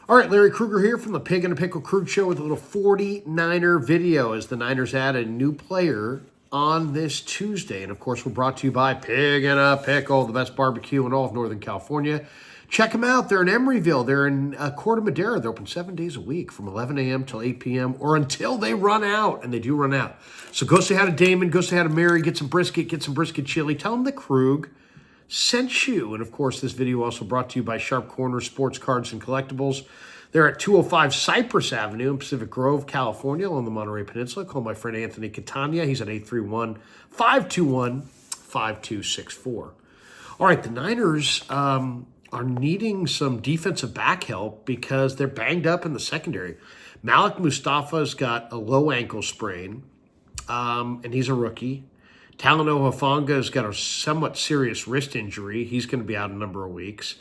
All right, Larry Krueger here from the Pig and a Pickle Krug Show with a little 49er video as the Niners add a new player on this Tuesday. And of course, we're brought to you by Pig and a Pickle, the best barbecue in all of Northern California. Check them out. They're in Emeryville. They're in Corte Madera. They're open 7 days a week from 11 a.m. till 8 p.m. or until they run out, and they do run out. So go say hi to Damon, go say hi to Mary, get some brisket chili. Tell them the Krug sent you. And of course, this video also brought to you by Sharp Corner Sports Cards and Collectibles. They're at 205 Cypress Avenue in Pacific Grove, California, along the Monterey Peninsula. Call my friend Anthony Catania. He's at 831-521-5264. All right, the Niners are needing some defensive back help because they're banged up in the secondary. Malik Mustafa's got a low ankle sprain, and he's a rookie. Talanoa Hufanga's got a somewhat serious wrist injury. He's going to be out a number of weeks.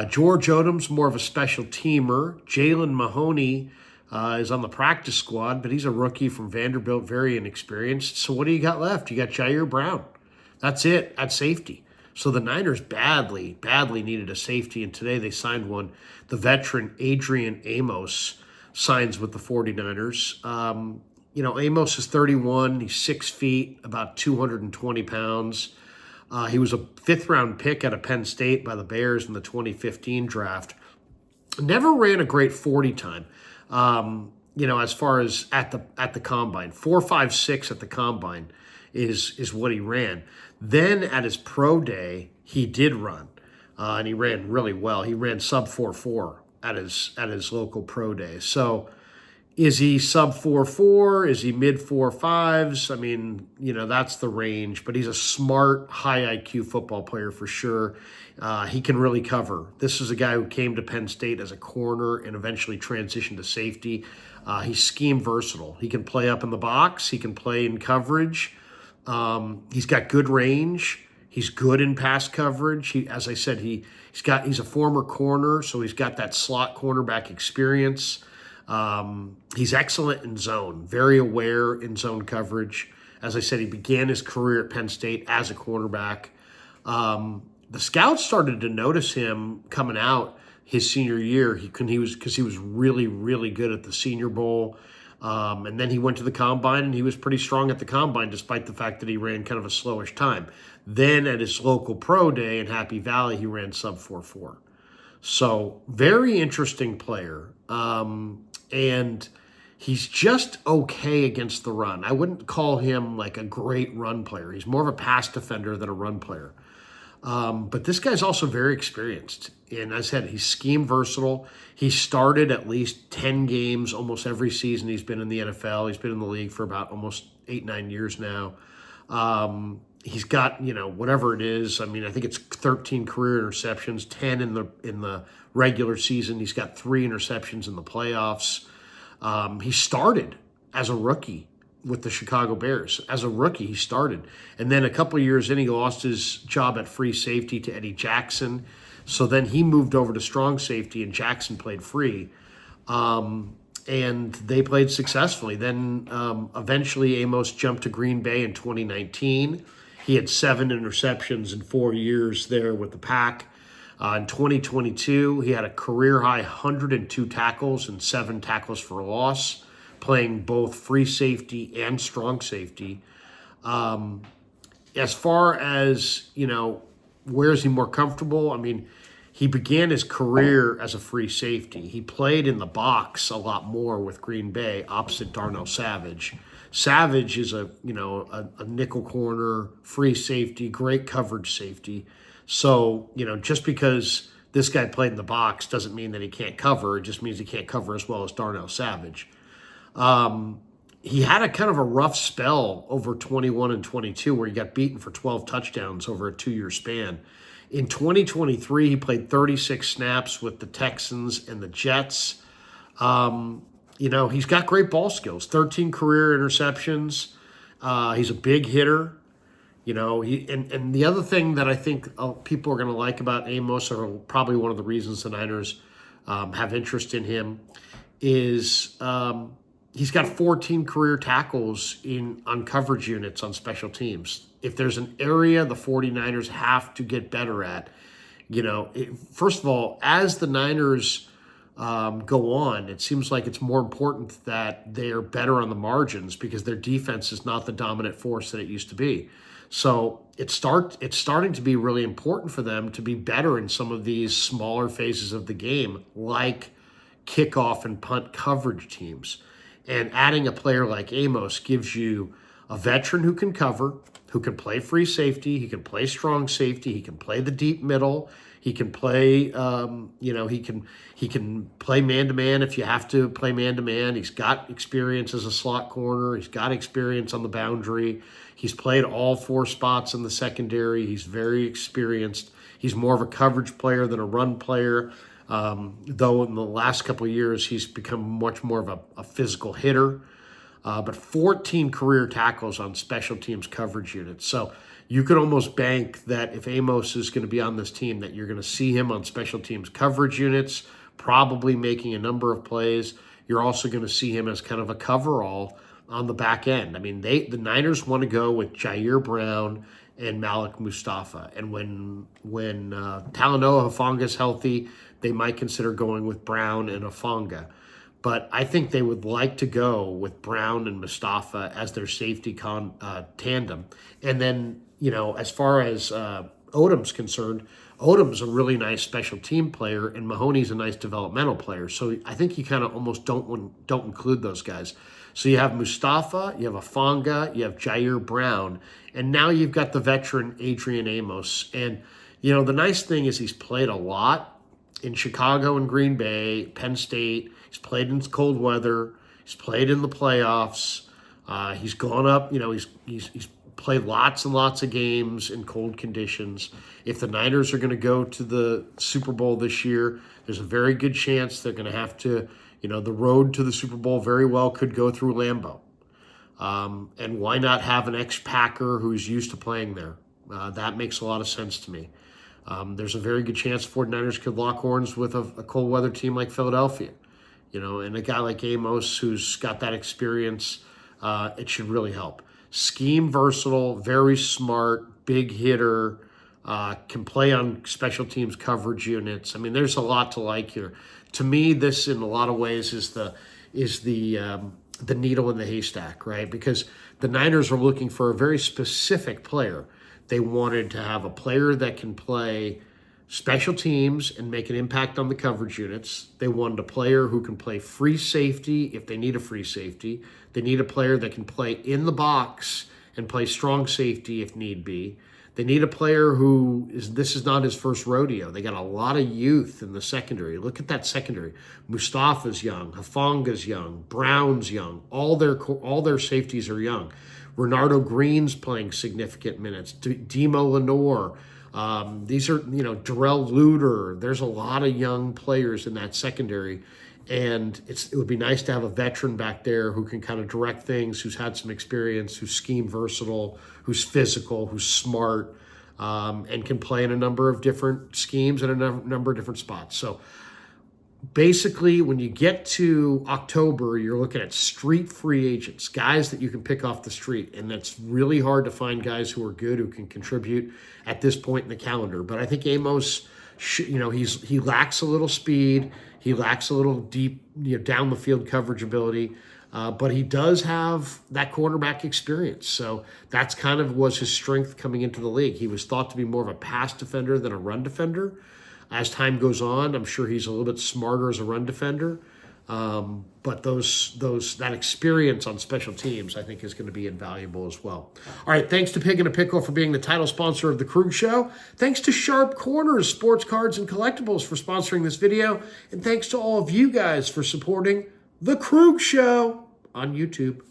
George Odom's more of a special teamer. Jalen Mahoney is on the practice squad, but he's a rookie from Vanderbilt, very inexperienced. So what do you got left? You got Jair Brown. That's it at safety. So the Niners badly needed a safety, and today they signed one. The veteran Adrian Amos signs with the 49ers. Amos is 31. He's 6 feet, about 220 pounds. He was a fifth-round pick out of Penn State by the Bears in the 2015 draft. Never ran a great 40 time, as far as at the combine. 4.56 at the combine is what he ran. Then at his pro day, he did run, and he ran really well. He ran sub 4.4 at his local pro day. So is he sub 4.4? Is he mid 4.5s? I mean, that's the range, but he's a smart, high IQ football player for sure. He can really cover. This is a guy who came to Penn State as a corner and eventually transitioned to safety. He's scheme versatile. He can play up in the box. He can play in coverage. He's got good range. He's good in pass coverage. As I said, he's a former corner, so he's got that slot cornerback experience. He's excellent in zone, very aware in zone coverage. As I said, he began his career at Penn State as a cornerback. The scouts started to notice him coming out his senior year. He was really, really good at the Senior Bowl. And then he went to the combine, and he was pretty strong at the combine, despite the fact that he ran kind of a slowish time. Then at his local pro day in Happy Valley, he ran sub 4.4. So very interesting player. And he's just okay against the run. I wouldn't call him like a great run player. He's more of a pass defender than a run player. But this guy's also very experienced. And as I said, he's scheme versatile. He started at least 10 games almost every season he's been in the NFL. He's been in the league for about almost 8-9 years now. He's got, whatever it is. I mean, I think it's 13 career interceptions, 10 in the regular season. He's got 3 interceptions in the playoffs. He started as a rookie with the Chicago Bears. As a rookie, he started. And then a couple of years in, he lost his job at free safety to Eddie Jackson. So then he moved over to strong safety, and Jackson played free. And they played successfully. Then eventually Amos jumped to Green Bay in 2019. He had 7 interceptions in 4 years there with the Pack. In 2022, he had a career-high 102 tackles and 7 tackles for a loss, playing both free safety and strong safety. As far as, where is he more comfortable? I mean, he began his career as a free safety. He played in the box a lot more with Green Bay opposite Darnell Savage. Savage is a nickel corner, free safety, great coverage safety. So, just because this guy played in the box doesn't mean that he can't cover. It just means he can't cover as well as Darnell Savage. He had a kind of a rough spell over 21 and 22 where he got beaten for 12 touchdowns over a 2-year span. In 2023, he played 36 snaps with the Texans and the Jets. He's got great ball skills, 13 career interceptions. He's a big hitter. And the other thing that I think people are going to like about Amos, or probably one of the reasons the Niners have interest in him, is he's got 14 career tackles on coverage units on special teams. If there's an area the 49ers have to get better at, first of all, as the Niners go on, it seems like it's more important that they're better on the margins because their defense is not the dominant force that it used to be. So it's starting to be really important for them to be better in some of these smaller phases of the game, like kickoff and punt coverage teams. And adding a player like Amos gives you a veteran who can cover, who can play free safety, he can play strong safety, he can play the deep middle, he can play, he can play man-to-man if you have to play man-to-man. He's got experience as a slot corner. He's got experience on the boundary. He's played all 4 spots in the secondary. He's very experienced. He's more of a coverage player than a run player, though in the last couple of years he's become much more of a physical hitter. But 14 career tackles on special teams coverage units. So you could almost bank that if Amos is going to be on this team, that you're going to see him on special teams coverage units, probably making a number of plays. You're also going to see him as kind of a coverall on the back end. I mean, the Niners want to go with Jair Brown and Malik Mustafa. And when Talanoa Hufanga is healthy, they might consider going with Brown and Hufanga. But I think they would like to go with Brown and Mustafa as their safety tandem. And then, as far as Odom's concerned, Odom's a really nice special team player, and Mahoney's a nice developmental player. So I think you kind of almost don't include those guys. So you have Mustafa, you have Hufanga, you have Jair Brown, and now you've got the veteran Adrian Amos. And, the nice thing is he's played a lot in Chicago and Green Bay, Penn State. He's played in cold weather. He's played in the playoffs. He's gone up. He's played lots and lots of games in cold conditions. If the Niners are going to go to the Super Bowl this year, there's a very good chance they're going to have to, the road to the Super Bowl very well could go through Lambeau. And why not have an ex-Packer who's used to playing there? That makes a lot of sense to me. There's a very good chance 49ers could lock horns with a cold weather team like Philadelphia. And a guy like Amos who's got that experience, it should really help. Scheme versatile, very smart, big hitter, can play on special teams coverage units. I mean, there's a lot to like here. To me, this in a lot of ways is the needle in the haystack, right? Because the Niners are looking for a very specific player. They wanted to have a player that can play special teams and make an impact on the coverage units. They wanted a player who can play free safety if they need a free safety. They need a player that can play in the box and play strong safety if need be. They need a player this is not his first rodeo. They got a lot of youth in the secondary. Look at that secondary. Mustafa's young, Hufanga's young, Brown's young. All their safeties are young. Renardo Green's playing significant minutes. Demo Lenore. These are, Darrell Luter. There's a lot of young players in that secondary, and it would be nice to have a veteran back there who can kind of direct things, who's had some experience, who's scheme versatile, who's physical, who's smart, and can play in a number of different schemes and a number of different spots. So basically, when you get to October, you're looking at street free agents, guys that you can pick off the street. And that's really hard to find guys who are good, who can contribute at this point in the calendar. But I think Amos, he lacks a little speed. He lacks a little deep, down the field coverage ability. But he does have that quarterback experience. So that's kind of was his strength coming into the league. He was thought to be more of a pass defender than a run defender. As time goes on, I'm sure he's a little bit smarter as a run defender. But that experience on special teams, I think, is going to be invaluable as well. All right, thanks to Pig and a Pickle for being the title sponsor of The Krug Show. Thanks to Sharp Corners, Sports Cards and Collectibles for sponsoring this video. And thanks to all of you guys for supporting The Krug Show on YouTube.